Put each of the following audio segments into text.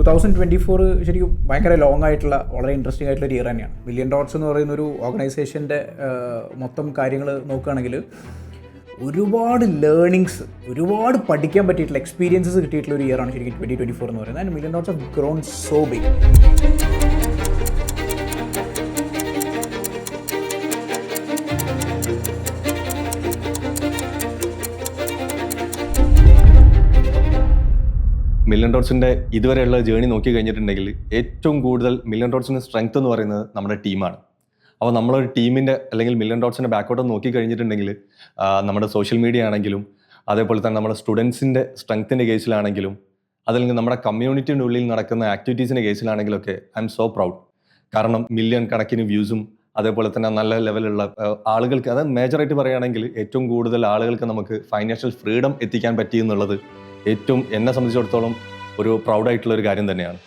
2024 ശരിക്കും ഭയങ്കര ലോങ് ആയിട്ടുള്ള വളരെ ഇൻട്രസ്റ്റിംഗ് ആയിട്ടുള്ള ഒരു ഇയർ തന്നെയാണ്. മില്യൺ ഡോട്ട്സ് എന്ന് പറയുന്ന ഒരു ഓർഗനൈസേഷൻ്റെ മൊത്തം കാര്യങ്ങൾ നോക്കുകയാണെങ്കിൽ ഒരുപാട് ലേണിങ്സ്, ഒരുപാട് പഠിക്കാൻ പറ്റിയിട്ടുള്ള എക്സ്പീരിയൻസസ് കിട്ടിയിട്ടുള്ള ഒരു ഇയറാണ് ശരിക്കും 2024 എന്ന് പറയുന്നത്. And million dots have grown so big. Million ഡോട്ട്സിൻ്റെ ഇതുവരെയുള്ള ജേണി നോക്കി കഴിഞ്ഞിട്ടുണ്ടെങ്കിൽ ഏറ്റവും കൂടുതൽ മില്യൺ ഡോട്ട്സിൻ്റെ സ്ട്രെങ്ത് എന്ന് പറയുന്നത് നമ്മുടെ ടീമാണ്. അപ്പോൾ നമ്മളൊരു ടീമിൻ്റെ അല്ലെങ്കിൽ മില്യൺ ഡോട്ട്സിൻ്റെ ബാക്കോട്ട് നോക്കി കഴിഞ്ഞിട്ടുണ്ടെങ്കിൽ നമ്മുടെ സോഷ്യൽ മീഡിയ ആണെങ്കിലും അതേപോലെ തന്നെ നമ്മുടെ സ്റ്റുഡൻസിൻ്റെ സ്ട്രെങ്ത്തിൻ്റെ കേസിലാണെങ്കിലും അതല്ലെങ്കിൽ നമ്മുടെ കമ്മ്യൂണിറ്റിയുടെ ഉള്ളിൽ നടക്കുന്ന ആക്ടിവിറ്റീസിൻ്റെ കേസിലാണെങ്കിലൊക്കെ ഐ എം സോ പ്രൗഡ്. കാരണം മില്യൺ കണക്കിന് വ്യൂസും അതേപോലെ തന്നെ നല്ല ലെവലുള്ള ആളുകൾക്ക്, അത് മേജറായിട്ട് പറയുകയാണെങ്കിൽ ഏറ്റവും കൂടുതൽ ആളുകൾക്ക് നമുക്ക് ഫൈനാൻഷ്യൽ ഫ്രീഡം എത്തിക്കാൻ പറ്റി എന്നുള്ളത് ഏറ്റവും എന്നെ സംബന്ധിച്ചിടത്തോളം ഒരു പ്രൗഡായിട്ടുള്ള ഒരു കാര്യം തന്നെയാണ്.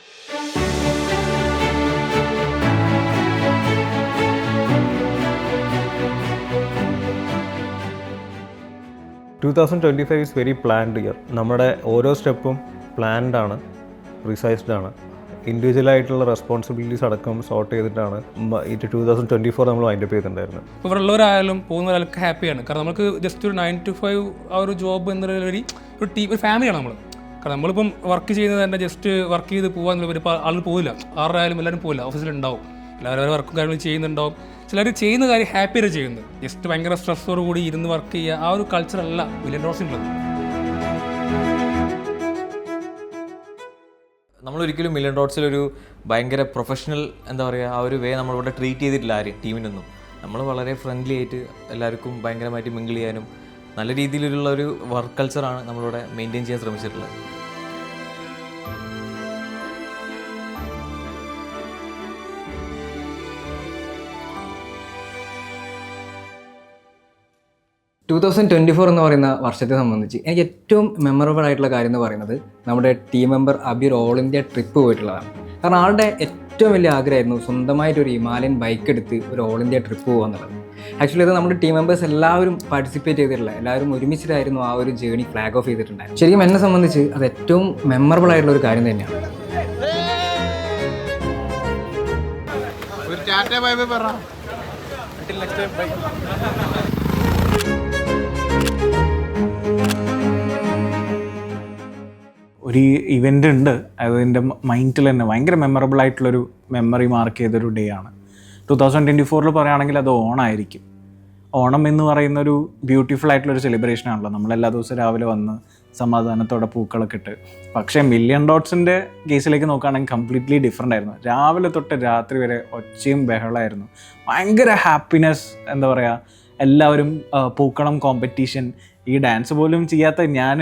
(2025) is very planned year. നമ്മുടെ ഓരോ സ്റ്റെപ്പും പ്ലാൻഡ് ആണ്, പ്രിസൈസ്ഡ് ആണ്. ഇൻഡിവിജ്വലായിട്ടുള്ള റെസ്പോൺസിബിലിറ്റീസ് അടക്കം സോർട്ട് ചെയ്തിട്ടാണ് 2024 നമ്മൾ വൈൻഡപ്പ് ചെയ്തിട്ടുണ്ടായിരുന്നത്. ഇപ്പോൾ ഇവിടെ ഉള്ളവരായാലും പോകുന്നവരൊക്കെ ഹാപ്പിയാണ്. കാരണം നമുക്ക് ജസ്റ്റ് ഒരു 9 to 5 ആ ഒരു ജോബ് എന്നൊരു ടീം, ഒരു ഫാമിലിയാണ് നമ്മൾ. കാരണം നമ്മളിപ്പം വർക്ക് ചെയ്യുന്നത് തന്നെ ജസ്റ്റ് വർക്ക് ചെയ്ത് പോകാന്നുള്ള ഇപ്പോൾ ആളുകൾ പോകില്ല, ആരായാലും എല്ലാവരും പോകില്ല, ഓഫീസിലുണ്ടാവും, എല്ലാവരും വർക്കും കാര്യങ്ങൾ ചെയ്യുന്നുണ്ടാവും. ചിലർ ചെയ്യുന്ന കാര്യം ഹാപ്പിയാണ് ചെയ്യുന്നത്. ജസ്റ്റ് ഭയങ്കര സ്ട്രെസ്സോട് കൂടി ഇരുന്ന് വർക്ക് ചെയ്യുക, ആ ഒരു കൾച്ചറല്ല മില്യൺ ഡോട്ട്സിനുള്ളത്. നമ്മളൊരിക്കലും മില്യൺ ഡോട്ട്സിലൊരു ഭയങ്കര പ്രൊഫഷണൽ എന്താ പറയുക ആ ഒരു വേ നമ്മളിവിടെ ട്രീറ്റ് ചെയ്തിട്ടില്ല ആരും ടീമിനൊന്നും. നമ്മൾ വളരെ ഫ്രണ്ട്ലി ആയിട്ട് എല്ലാവർക്കും ഭയങ്കരമായിട്ട് മിങ്കിൾ ചെയ്യാനും നല്ല രീതിയിലുള്ള ഒരു വർക്ക് കൾച്ചറാണ് നമ്മളിവിടെ മെയിൻറ്റെയിൻ ചെയ്യാൻ ശ്രമിച്ചിട്ടുള്ളത്. എന്ന് പറയുന്ന വർഷത്തെ സംബന്ധിച്ച് എനിക്ക് ഏറ്റവും മെമ്മറബിൾ ആയിട്ടുള്ള കാര്യം എന്ന് പറയുന്നത് നമ്മുടെ team member Abir all India trip പോയിട്ടുള്ളതാണ്. കാരണം ആളുടെ ഏറ്റവും വലിയ ആഗ്രഹമായിരുന്നു സ്വന്തമായിട്ടൊരു ഹിമാലയൻ ബൈക്ക് എടുത്ത് ഒരു ഓൾ ഇന്ത്യ ട്രിപ്പ് പോകുക എന്നുള്ളത്. ആക്ച്വലി അത് നമ്മുടെ ടീം മെമ്പേഴ്സ് എല്ലാവരും പാർട്ടിസിപ്പേറ്റ് ചെയ്തിട്ടുള്ള, എല്ലാവരും ഒരുമിച്ചിട്ടായിരുന്നു ആ ഒരു ജേണി ഫ്ലാഗ് ഓഫ് ചെയ്തിട്ടുണ്ടായിരുന്നു. ശരിക്കും എന്നെ സംബന്ധിച്ച് അത് ഏറ്റവും മെമ്മറബിൾ ആയിട്ടുള്ള ഒരു കാര്യം തന്നെയാണ്. ഒരു ഇവൻ്റ് ഉണ്ട്, അതിൻ്റെ മൈൻഡിൽ തന്നെ ഭയങ്കര മെമ്മറബിൾ ആയിട്ടുള്ളൊരു മെമ്മറി മാർക്ക് ചെയ്തൊരു ഡേ ആണ്. 2024 പറയുകയാണെങ്കിൽ അത് ഓണമായിരിക്കും. ഓണം എന്ന് പറയുന്നൊരു ബ്യൂട്ടിഫുൾ ആയിട്ടുള്ളൊരു സെലിബ്രേഷൻ ആണല്ലോ. നമ്മളെല്ലാ ദിവസവും രാവിലെ വന്ന് സമാധാനത്തോടെ പൂക്കളൊക്കെ ഇട്ട്. പക്ഷേ മില്യൺ ഡോട്ട്സിൻ്റെ കേസിലേക്ക് നോക്കുകയാണെങ്കിൽ കംപ്ലീറ്റ്ലി ഡിഫറെൻ്റ് ആയിരുന്നു. രാവിലെ തൊട്ട് രാത്രി വരെ ഒച്ചയും ബഹളമായിരുന്നു, ഭയങ്കര ഹാപ്പിനെസ്. എന്താ പറയുക, എല്ലാവരും പൂക്കളം കോമ്പറ്റീഷൻ. ഈ ഡാൻസ് പോലും ചെയ്യാത്ത ഞാൻ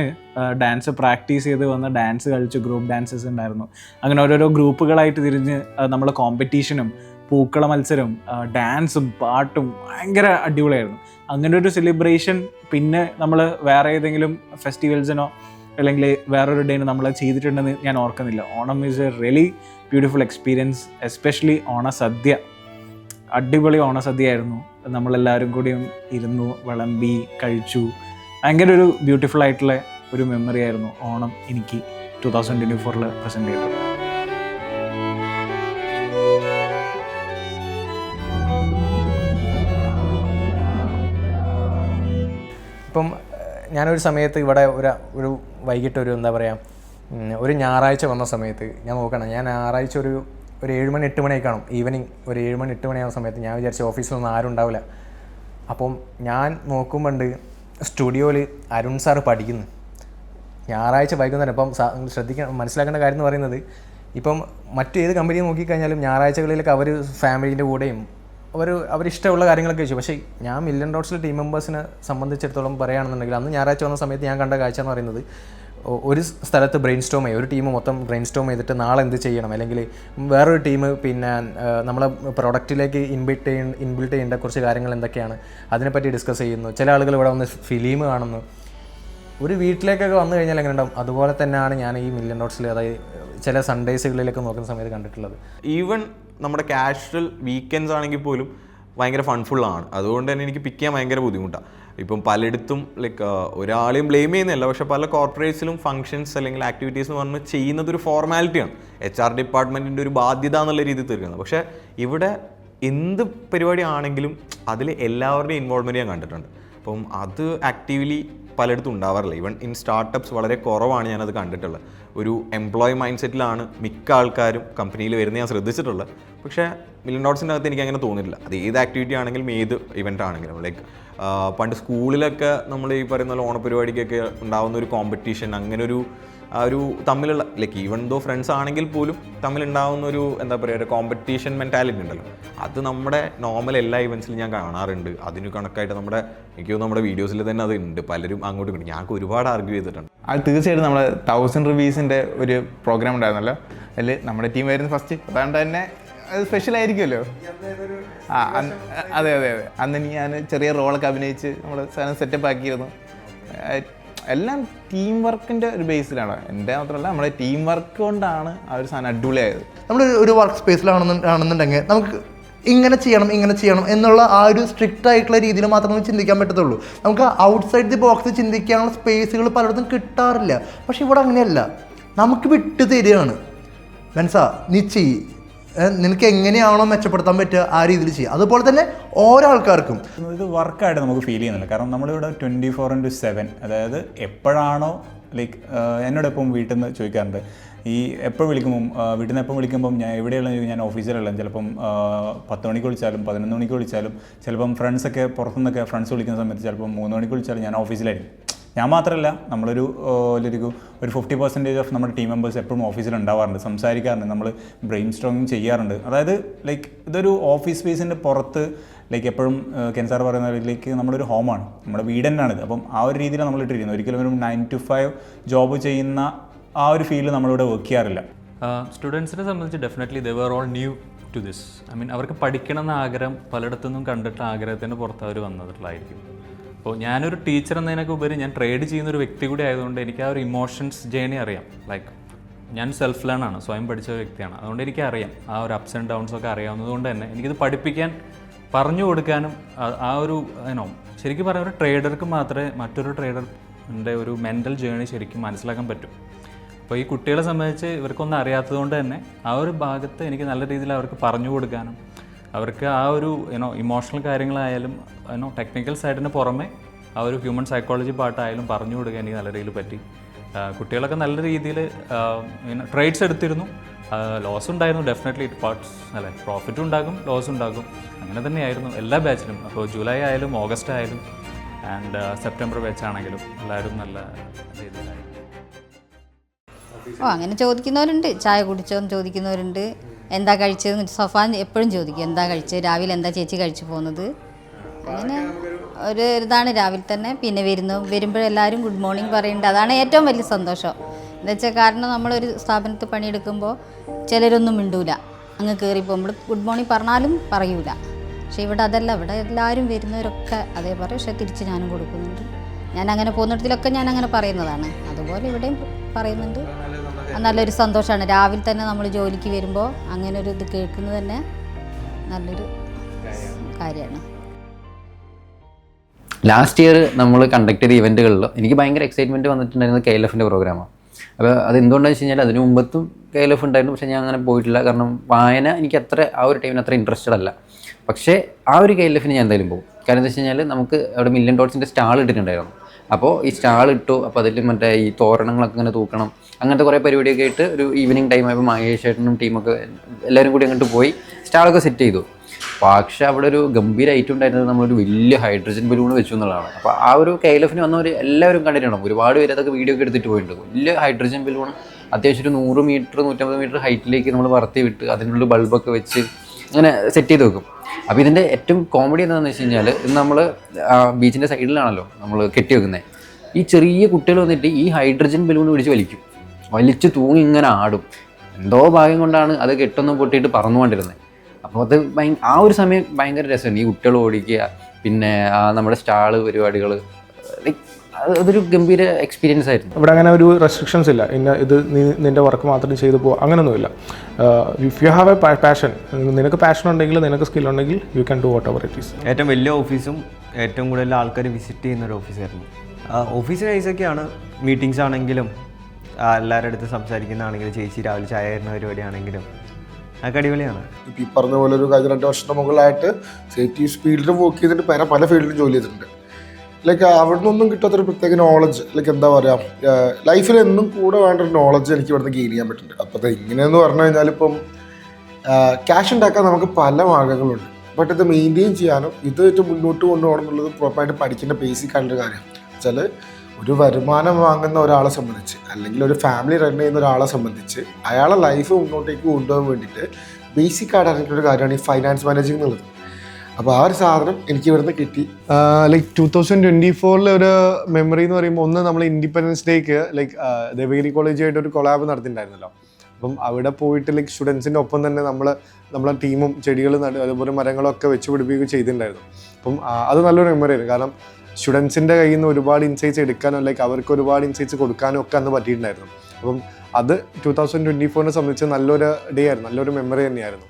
ഡാൻസ് പ്രാക്ടീസ് ചെയ്ത് വന്ന് ഡാൻസ് കളിച്ച് ഗ്രൂപ്പ് ഡാൻസസ് ഉണ്ടായിരുന്നു. അങ്ങനെ ഓരോരോ ഗ്രൂപ്പുകളായിട്ട് തിരിഞ്ഞ് നമ്മൾ കോമ്പറ്റീഷനും പൂക്കള മത്സരവും ഡാൻസും പാട്ടും ഭയങ്കര അടിപൊളിയായിരുന്നു. അങ്ങനെ ഒരു സെലിബ്രേഷൻ പിന്നെ നമ്മൾ വേറെ ഏതെങ്കിലും ഫെസ്റ്റിവൽസിനോ അല്ലെങ്കിൽ വേറൊരു ഡേന് നമ്മൾ ചെയ്തിട്ടുണ്ടെന്ന് ഞാൻ ഓർക്കുന്നില്ല. Onam is a really beautiful experience, especially ഓണസദ്യ. അടിപൊളി ഓണസദ്യ ആയിരുന്നു. നമ്മളെല്ലാവരും കൂടിയും ഇരുന്നു വിളമ്പി കഴിച്ചു. ഭയങ്കര ഒരു ബ്യൂട്ടിഫുൾ ആയിട്ടുള്ള ഒരു മെമ്മറി ആയിരുന്നു ഓണം എനിക്ക് 2024 പ്രസൻറ്റ് ചെയ്തത്. ഇപ്പം ഞാനൊരു സമയത്ത് ഇവിടെ ഒരു വൈകിട്ട് ഒരു എന്താ പറയുക, ഒരു ഞായറാഴ്ച വന്ന സമയത്ത് ഞാൻ നോക്കണം, ഞാൻ ഞായറാഴ്ച ഒരു 7 മണി 8 മണിയൊക്കെ കാണും, ഈവനിങ് ഒരു 7 മണി 8 മണിയാവുന്ന സമയത്ത് ഞാൻ വിചാരിച്ച ഓഫീസിലൊന്നും ആരും ഉണ്ടാവില്ല. അപ്പം ഞാൻ നോക്കുമ്പോണ്ട് സ്റ്റുഡിയോയിൽ അരുൺ സാറ് പഠിക്കുന്നു. ഞായറാഴ്ച വൈകുന്നേരം. ഇപ്പം മനസ്സിലാക്കേണ്ട കാര്യം എന്ന് പറയുന്നത്, ഇപ്പം മറ്റേത് കമ്പനി നോക്കിക്കഴിഞ്ഞാലും ഞായറാഴ്ചകളിലൊക്കെ അവർ ഫാമിലീൻ്റെ കൂടെയും അവരിഷ്ടമുള്ള കാര്യങ്ങളൊക്കെ വെച്ചു. പക്ഷേ ഞാൻ മില്യൺ ഡോട്ട്സിലെ ടീം മെമ്പേഴ്സിനെ സംബന്ധിച്ചിടത്തോളം പറയുകയാണെന്നുണ്ടെങ്കിൽ അന്ന് ഞായറാഴ്ച വന്ന സമയത്ത് ഞാൻ കണ്ട കാഴ്ച എന്ന് പറയുന്നത്, ഒരു സ്ഥലത്ത് ബ്രെയിൻ സ്റ്റോം ചെയ്യും, ഒരു ടീം മൊത്തം ബ്രെയിൻ സ്റ്റോം ചെയ്തിട്ട് നാളെ എന്ത് ചെയ്യണം, അല്ലെങ്കിൽ വേറൊരു ടീം പിന്നെ നമ്മളെ പ്രൊഡക്റ്റിലേക്ക് ഇൻബിൽട്ട് ചെയ്യേണ്ട കുറച്ച് കാര്യങ്ങൾ എന്തൊക്കെയാണ് അതിനെപ്പറ്റി ഡിസ്കസ് ചെയ്യുന്നു. ചില ആളുകൾ ഇവിടെ വന്ന് ഫിലിം കാണുന്നു. ഒരു വീട്ടിലേക്കൊക്കെ വന്നു കഴിഞ്ഞാൽ എങ്ങനെ ഉണ്ടാവും, അതുപോലെ തന്നെയാണ് ഞാൻ ഈ മില്യൺ ഡോട്ട്സിൽ, അതായത് ചില സൺഡേസുകളിലൊക്കെ നോക്കുന്ന സമയത്ത് കണ്ടിട്ടുള്ളത്. ഈവൻ നമ്മുടെ കാഷ്വൽ വീക്കെൻഡ്സ് ആണെങ്കിൽ പോലും ഭയങ്കര ഫൺഫുള്ളാണ്. അതുകൊണ്ട് തന്നെ എനിക്ക് പിക്ക് ചെയ്യാൻ ഭയങ്കര ബുദ്ധിമുട്ടാണ്. ഇപ്പം പലയിടത്തും ലൈക്ക് ഒരാളെയും ബ്ലെയിം ചെയ്യുന്നില്ല, പക്ഷേ പല കോർപ്പറേറ്റ്സിലും ഫംഗ്ഷൻസ് അല്ലെങ്കിൽ ആക്ടിവിറ്റീസ് എന്ന് പറഞ്ഞ് ചെയ്യുന്നത് ഒരു ഫോർമാലിറ്റിയാണ്, HR ഡിപ്പാർട്ട്മെൻറ്റിൻ്റെ ഒരു ബാധ്യത എന്നുള്ള രീതിയിൽ തീർക്കുന്നത്. പക്ഷേ ഇവിടെ എന്ത് പരിപാടി ആണെങ്കിലും അതിൽ എല്ലാവരുടെയും ഇൻവോൾവ്മെൻറ്റ് ഞാൻ കണ്ടിട്ടുണ്ട്. അപ്പം അത് ആക്റ്റീവ്ലി പലയിടത്തും ഉണ്ടാവാറില്ല. ഈവൻ ഇൻ സ്റ്റാർട്ടപ്സ് വളരെ കുറവാണ് ഞാനത് കണ്ടിട്ടുള്ളത്. ഒരു എംപ്ലോയി മൈൻഡ് സെറ്റിലാണ് മിക്ക ആൾക്കാരും കമ്പനിയിൽ വരുന്നത് ഞാൻ ശ്രദ്ധിച്ചിട്ടുള്ളത്. പക്ഷേ മില്യൺ ഡോട്ട്സിൻ്റെ അകത്ത് എനിക്ക് അങ്ങനെ തോന്നിയിട്ടില്ല. അത് ഏത് ആക്ടിവിറ്റി ആണെങ്കിലും ഏത് ഇവൻ്റ് ആണെങ്കിലും. ലൈക്ക് പണ്ട് സ്കൂളിലൊക്കെ നമ്മൾ ഈ പറയുന്ന പോലെ ഓണപരിപാടിക്കൊക്കെ ഉണ്ടാകുന്ന ഒരു കോമ്പറ്റീഷൻ, അങ്ങനെ ഒരു തമ്മിലുള്ള ലൈക്ക് ഈവൻ ദോ ഫ്രണ്ട്സ് ആണെങ്കിൽ പോലും തമ്മിലുണ്ടാകുന്ന ഒരു എന്താ പറയുക ഒരു കോമ്പറ്റീഷൻ മെൻറ്റാലിറ്റി ഉണ്ടല്ലോ, അത് നമ്മുടെ നോർമൽ എല്ലാ ഇവൻറ്റ്സിലും ഞാൻ കാണാറുണ്ട്. അതിന് കണക്കായിട്ട് എനിക്ക് നമ്മുടെ വീഡിയോസിൽ തന്നെ അത് ഉണ്ട്. പലരും അങ്ങോട്ടും ഇങ്ങോട്ടും ഞങ്ങൾക്ക് ഒരുപാട് ആർഗ്യൂ ചെയ്തിട്ടുണ്ട്. അത് തീർച്ചയായിട്ടും നമ്മുടെ 1000 റിവ്യൂസിൻ്റെ ഒരു പ്രോഗ്രാം ഉണ്ടായിരുന്നല്ലോ, അതിൽ നമ്മുടെ ടീം ആയിരുന്നു ഫസ്റ്റ്. അതുകൊണ്ട് തന്നെ അത് സ്പെഷ്യൽ ആയിരിക്കുമല്ലോ. അതെ. അന്ന് ഞാൻ ചെറിയ റോളൊക്കെ അഭിനയിച്ച് നമ്മൾ സാധനം സെറ്റപ്പ് ആക്കിയിരുന്നു. എല്ലാം ടീം വർക്കിൻ്റെ ഒരു ബേസിലാണ്. എൻ്റെ മാത്രമല്ല, നമ്മുടെ ടീം വർക്ക് കൊണ്ടാണ് ആ ഒരു സാധനം അടിപൊളിയായത്. നമ്മൾ ഒരു വർക്ക് സ്പേസിലാണെന്നുണ്ടെങ്കിൽ നമുക്ക് ഇങ്ങനെ ചെയ്യണം എന്നുള്ള ആ ഒരു സ്ട്രിക്റ്റ് ആയിട്ടുള്ള രീതിയിൽ മാത്രമേ ചിന്തിക്കാൻ പറ്റത്തുള്ളൂ. നമുക്ക് ഔട്ട്സൈഡ് ദി ബോക്സ് ചിന്തിക്കാനുള്ള സ്പേസുകൾ പലയിടത്തും കിട്ടാറില്ല. പക്ഷെ ഇവിടെ അങ്ങനെയല്ല, നമുക്ക് വിട്ടു തരികയാണ്. മനസ്സാ, നീ ചെയ്യ്, നിനക്ക് എങ്ങനെയാണോ മെച്ചപ്പെടുത്താൻ പറ്റുക ആ രീതിയിൽ ചെയ്യുക. അതുപോലെ തന്നെ ഓരോ ആൾക്കാർക്കും ഇത് വർക്കായിട്ട് നമുക്ക് ഫീൽ ചെയ്യുന്നില്ല. കാരണം നമ്മളിവിടെ 24/7, അതായത് എപ്പോഴാണോ ലൈക്ക് എന്നോട് എപ്പം വീട്ടിൽ നിന്ന് ചോദിക്കാറുണ്ട്, ഈ എപ്പോൾ വിളിക്കുമ്പം വീട്ടിൽ നിന്ന് എപ്പം വിളിക്കുമ്പം ഞാൻ എവിടെയുള്ള ഞാൻ ഓഫീസിലുള്ള, ചിലപ്പം 10 മണിക്ക് വിളിച്ചാലും 11 മണിക്ക് വിളിച്ചാലും, ചിലപ്പം ഫ്രണ്ട്സൊക്കെ പുറത്തുനിന്നൊക്കെ ഫ്രണ്ട്സ് വിളിക്കുന്ന സമയത്ത് ചിലപ്പം 3 മണിക്ക് വിളിച്ചാലും ഞാൻ ഓഫീസിലായിരിക്കും. ഞാൻ മാത്രമല്ല, നമ്മളൊരു 50% ഓഫ് നമ്മുടെ ടീം മെമ്പേഴ്സ് എപ്പോഴും ഓഫീസിലുണ്ടാവാറുണ്ട്, സംസാരിക്കാറുണ്ട്, നമ്മൾ ബ്രെയിൻ സ്ട്രോങ്ങിങ് ചെയ്യാറുണ്ട്. അതായത് ലൈക്ക് ഇതൊരു ഓഫീസ് സ്പേസിൻ്റെ പുറത്ത് ലൈക്ക് എപ്പോഴും കെൻ സാർ പറയുന്ന ലൈക്ക് നമ്മളൊരു ഹോമാണ്, നമ്മുടെ വീട് തന്നെയാണിത്. അപ്പം ആ ഒരു രീതിയിലാണ് നമ്മൾ ഇട്ടിരിക്കുന്നത്. ഒരിക്കലും ഒരു 9 to 5 ജോബ് ചെയ്യുന്ന ആ ഒരു ഫീൽഡ് നമ്മളിവിടെ വർക്ക് ചെയ്യാറില്ല. സ്റ്റുഡൻസിനെ സംബന്ധിച്ച് definitely they were all new to this. I mean അവർക്ക് പഠിക്കണം എന്ന ആഗ്രഹം പലയിടത്തുനിന്നും കണ്ടിട്ട് ആഗ്രഹത്തിന് പുറത്ത് അവർ വന്നിട്ടുള്ളതായിരിക്കും. അപ്പോൾ ഞാനൊരു ടീച്ചർ എന്നതിനൊക്കെ ഉപരി ഞാൻ ട്രേഡ് ചെയ്യുന്നൊരു വ്യക്തി കൂടി ആയതുകൊണ്ട് എനിക്ക് ആ ഒരു ഇമോഷൻസ് ജേണി അറിയാം. ലൈക്ക് ഞാൻ സെൽഫ് ലേൺ ആണ്, സ്വയം പഠിച്ച വ്യക്തിയാണ്. അതുകൊണ്ട് എനിക്കറിയാം ആ ഒരു അപ്സ് ആൻഡ് ഡൗൺസ് ഒക്കെ അറിയാവുന്നതുകൊണ്ട് തന്നെ എനിക്കിത് പഠിപ്പിക്കാൻ പറഞ്ഞു കൊടുക്കാനും ആ ഒരു ശരിക്കും പറയാം, ഒരു ട്രേഡർക്ക് മാത്രമേ മറ്റൊരു ട്രേഡറിൻ്റെ ഒരു മെൻ്റൽ ജേണി ശരിക്കും മനസ്സിലാക്കാൻ പറ്റും. അപ്പോൾ ഈ കുട്ടികളെ സംബന്ധിച്ച് ഇവർക്കൊന്നും അറിയാത്തതുകൊണ്ട് തന്നെ ആ ഒരു ഭാഗത്ത് എനിക്ക് നല്ല രീതിയിൽ അവർക്ക് പറഞ്ഞു കൊടുക്കാനും അവർക്ക് ആ ഒരു ഇമോഷണൽ കാര്യങ്ങളായാലും ടെക്നിക്കൽ സൈഡിന് പുറമെ ആ ഒരു ഹ്യൂമൻ സൈക്കോളജി പാർട്ടായാലും പറഞ്ഞു കൊടുക്കാൻ എനിക്ക് നല്ല രീതിയിൽ പറ്റി. കുട്ടികളൊക്കെ നല്ല രീതിയിൽ ട്രേഡ്സ് എടുത്തിരുന്നു. ലോസ് ഉണ്ടായിരുന്നു, ഡെഫിനറ്റ്ലി ഇറ്റ് പാർട്സ് അല്ലേ, പ്രോഫിറ്റും ഉണ്ടാകും ലോസ് ഉണ്ടാകും, അങ്ങനെ തന്നെയായിരുന്നു എല്ലാ ബാച്ചിലും. അപ്പോൾ ജൂലൈ ആയാലും ഓഗസ്റ്റ് ആയാലും ആൻഡ് സെപ്റ്റംബർ ബാച്ചാണെങ്കിലും എല്ലാവരും നല്ല രീതിയിലായിരുന്നു. അങ്ങനെ ചോദിക്കുന്നവരുണ്ട്, ചായ കുടിച്ചോന്ന് ചോദിക്കുന്നവരുണ്ട്, എന്താ കഴിച്ചതെന്ന് സഫാൻ എപ്പോഴും ചോദിക്കും, എന്താ കഴിച്ചത്, രാവിലെ എന്താ ചേച്ചി കഴിച്ചു പോകുന്നത്. അങ്ങനെ ഒരു ഇതാണ് രാവിലെ തന്നെ. പിന്നെ വരുമ്പോഴെല്ലാവരും ഗുഡ് മോർണിംഗ് പറയുന്നുണ്ട്. അതാണ് ഏറ്റവും വലിയ സന്തോഷം. എന്താ വെച്ചാൽ കാരണം നമ്മളൊരു സ്ഥാപനത്തിൽ പണിയെടുക്കുമ്പോൾ ചിലരൊന്നും മിണ്ടൂല, അങ്ങ് കയറി പോകുമ്പോൾ ഗുഡ് മോർണിംഗ് പറഞ്ഞാലും പറയൂല. പക്ഷേ ഇവിടെ അതല്ല, ഇവിടെ എല്ലാവരും വരുന്നവരൊക്കെ അതേ പറയും. പക്ഷേ തിരിച്ച് ഞാനും കൊടുക്കുന്നുണ്ട്. ഞാൻ അങ്ങനെ പോകുന്നിടത്തിലൊക്കെ ഞാൻ അങ്ങനെ പറയുന്നതാണ്. അതുപോലെ ഇവിടെയും പറയുന്നുണ്ട്. നല്ലൊരു സന്തോഷമാണ്. രാവിലെ തന്നെ നമ്മൾ ജോലിക്ക് വരുമ്പോൾ അങ്ങനെ ഒരു ഇത് കേൾക്കുന്നത് തന്നെ നല്ലൊരു കാര്യമാണ്. ലാസ്റ്റ് ഇയർ നമ്മൾ കണ്ടക്ട് ചെയ്ത ഇവൻറ്റുകളിൽ എനിക്ക് ഭയങ്കര എക്സൈറ്റ്മെൻറ്റ് വന്നിട്ടുണ്ടായിരുന്നത് KLF പ്രോഗ്രാമാണ്. അപ്പോൾ അത് എന്തുകൊണ്ടാണെന്ന് വെച്ച് കഴിഞ്ഞാൽ അതിന് മുമ്പത്തും KLF ഉണ്ടായിരുന്നു, പക്ഷേ ഞാൻ അങ്ങനെ പോയിട്ടില്ല. കാരണം വായന എനിക്ക് ആ ഒരു ടൈമിന് അത്ര ഇൻട്രസ്റ്റഡ് അല്ല. പക്ഷേ ആ ഒരു KLF ഞാൻ എന്തായാലും പോകും. കാരണം എന്താ വെച്ച് കഴിഞ്ഞാൽ നമുക്ക് അവിടെ മില്യൺ ഡോട്ട്സിൻ്റെ സ്റ്റാൾ ഇട്ടിട്ടുണ്ടായിരുന്നു. അപ്പോൾ ഈ സ്റ്റാൾ ഇട്ടു, അപ്പോൾ അതിൽ മറ്റേ ഈ തോരണങ്ങളൊക്കെ ഇങ്ങനെ തൂക്കണം, അങ്ങനത്തെ കുറേ പരിപാടിയൊക്കെ ആയിട്ട് ഒരു ഈവനിങ് ടൈം ആയപ്പോൾ മഹേഷ് ചേട്ടനും ടീമൊക്കെ എല്ലാവരും കൂടി അങ്ങോട്ട് പോയി സ്റ്റാളൊക്കെ സെറ്റ് ചെയ്തു. പക്ഷേ അവിടെ ഒരു ഗംഭീര ഐറ്റം ഉണ്ടായിരുന്നത് നമ്മളൊരു വലിയ ഹൈഡ്രജൻ ബലൂൺ വെച്ചു എന്നുള്ളതാണ്. അപ്പോൾ ആ ഒരു KLF വന്നവർ എല്ലാവരും കണ്ടിട്ടുണ്ടാവും. ഒരുപാട് പേര് അതൊക്കെ വീഡിയോ ഒക്കെ എടുത്തിട്ട് പോയിട്ടുണ്ട്. വലിയ ഹൈഡ്രജൻ ബലൂൺ അത്യാവശ്യം ഒരു 100 മീറ്റർ 150 മീറ്റർ ഹൈറ്റിലേക്ക് നമ്മൾ പറത്തി വിട്ട് അതിനുള്ള ബൾബൊക്കെ വെച്ച് അങ്ങനെ സെറ്റ് ചെയ്ത് വെക്കും. അപ്പോൾ ഇതിൻ്റെ ഏറ്റവും കോമഡി എന്താണെന്ന് വെച്ച് കഴിഞ്ഞാൽ ഇന്ന് നമ്മൾ ബീച്ചിൻ്റെ സൈഡിലാണല്ലോ നമ്മൾ കെട്ടി വെക്കുന്നത്. ഈ ചെറിയ കുട്ടികൾ വന്നിട്ട് ഈ ഹൈഡ്രജൻ ബലൂൺ വലിച്ച് തൂങ്ങി ഇങ്ങനെ ആടും. എന്തോ ഭാഗ്യം കൊണ്ടാണ് അത് കെട്ടൊന്നും പൊട്ടിയിട്ട് പറന്നുകൊണ്ടിരുന്നത്. അപ്പോൾ അത് ആ ഒരു സമയം ഭയങ്കര രസമാണ്. ഈ കുട്ടികൾ ഓടിക്കുക, പിന്നെ നമ്മുടെ സ്റ്റാള് പരിപാടികൾ ലൈക്ക് അതൊരു ഗംഭീര എക്സ്പീരിയൻസ് ആയിരുന്നു. ഇവിടെ അങ്ങനെ ഒരു റെസ്ട്രിക്ഷൻസ് ഇല്ല, ഇത് നീ നിൻ്റെ വർക്ക് മാത്രം ചെയ്തു പോകുക, അങ്ങനെയൊന്നുമില്ല. If you have A passion, നിനക്ക് പാഷൻ ഉണ്ടെങ്കിൽ, നിനക്ക് സ്കിൽ ഉണ്ടെങ്കിൽ, you can do what ever it is. ഏറ്റവും വലിയ ഓഫീസും ഏറ്റവും കൂടുതൽ ആൾക്കാർ വിസിറ്റ് ചെയ്യുന്ന ഒരു ഓഫീസായിരുന്നു. ഓഫീസ് നൈസൊക്കെയാണ്, മീറ്റിംഗ്സ് ആണെങ്കിലും എല്ലാവരുടെ അടുത്ത് സംസാരിക്കുന്നതാണെങ്കിലും, ചേച്ചി രാവിലെ ചായ തരുന്ന പരിപാടിയാണെങ്കിലും അതൊക്കെ അടിപൊളിയാണ്. ഇപ്പം ഈ പറഞ്ഞ പോലെ ഒരു കഴിഞ്ഞ 2 വർഷത്തിന് മുകളിലായിട്ട് സേഫ്റ്റി ഫീൽഡിലും വർക്ക് ചെയ്തിട്ട് പല ഫീൽഡിലും ജോലി ചെയ്തിട്ടുണ്ട്. ലൈക്ക് അവിടെ നിന്നൊന്നും കിട്ടാത്തൊരു പ്രത്യേക നോളജ്, ലൈക്ക് എന്താ പറയുക, ലൈഫിൽ എന്നും കൂടെ വേണ്ട ഒരു നോളജ് എനിക്ക് ഇവിടുന്ന് ഗെയിൻ ചെയ്യാൻ പറ്റുന്നുണ്ട്. അപ്പോൾ ഇങ്ങനെയെന്ന് പറഞ്ഞു കഴിഞ്ഞാൽ ഇപ്പം ക്യാഷ് ഉണ്ടാക്കാൻ നമുക്ക് പല മാർഗ്ഗങ്ങളുണ്ട്. ബട്ട് ഇത് മെയിൻറ്റെയിൻ ചെയ്യാനും ഇത് ഏറ്റവും മുന്നോട്ട് കൊണ്ടുപോകണം എന്നുള്ളത് പ്രോപ്പറായിട്ട് പഠിക്കേണ്ട ബേസിക് ആയിട്ടുള്ള കാര്യം. വെച്ചാൽ ഒരു വരുമാനം വാങ്ങുന്ന ഒരാളെ സംബന്ധിച്ച്, അല്ലെങ്കിൽ ഒരു ഫാമിലി റൺ ചെയ്യുന്ന ഒരാളെ സംബന്ധിച്ച്, അയാളെ ലൈഫ് മുന്നോട്ടേക്ക് കൊണ്ടുപോകാൻ വേണ്ടിയിട്ട് ബേസിക് ആയിട്ട് അറിഞ്ഞിട്ടൊരു കാര്യമാണ് ഈ ഫൈനാൻസ് മാനേജിങ് എന്നുള്ളത്. അപ്പോൾ ആ ഒരു സാധനം എനിക്ക് ഇവിടുന്ന് കിട്ടി. ലൈക്ക് 2024 ഒരു മെമ്മറി എന്ന് പറയുമ്പോൾ, ഒന്ന് നമ്മൾ ഇൻഡിപെൻഡൻസ് ഡേക്ക് ലൈക്ക് ദേവഗിരി കോളേജുമായിട്ട് ഒരു കൊളാബ് നടത്തിയിട്ടുണ്ടായിരുന്നല്ലോ. അപ്പം അവിടെ പോയിട്ട് ലൈക്ക് സ്റ്റുഡൻസിൻ്റെ ഒപ്പം തന്നെ നമ്മളെ ടീമും ചെടികൾ അതുപോലെ മരങ്ങളൊക്കെ വെച്ച് പിടിപ്പിക്കുകയും ചെയ്തിട്ടുണ്ടായിരുന്നു. അപ്പം അത് നല്ലൊരു മെമ്മറി ആയിരുന്നു. കാരണം സ്റ്റുഡൻസിൻ്റെ കയ്യിൽ നിന്ന് ഒരുപാട് ഇൻസൈറ്റ്സ് എടുക്കാനും ലൈക്ക് അവർക്ക് ഒരുപാട് ഇൻസൈറ്റ്സ് കൊടുക്കാനും ഒക്കെ അന്ന് പറ്റിയിട്ടുണ്ടായിരുന്നു. അപ്പം അത് 2024 സംബന്ധിച്ച് നല്ലൊരു ഡേ ആയിരുന്നു, നല്ലൊരു മെമ്മറി തന്നെയായിരുന്നു.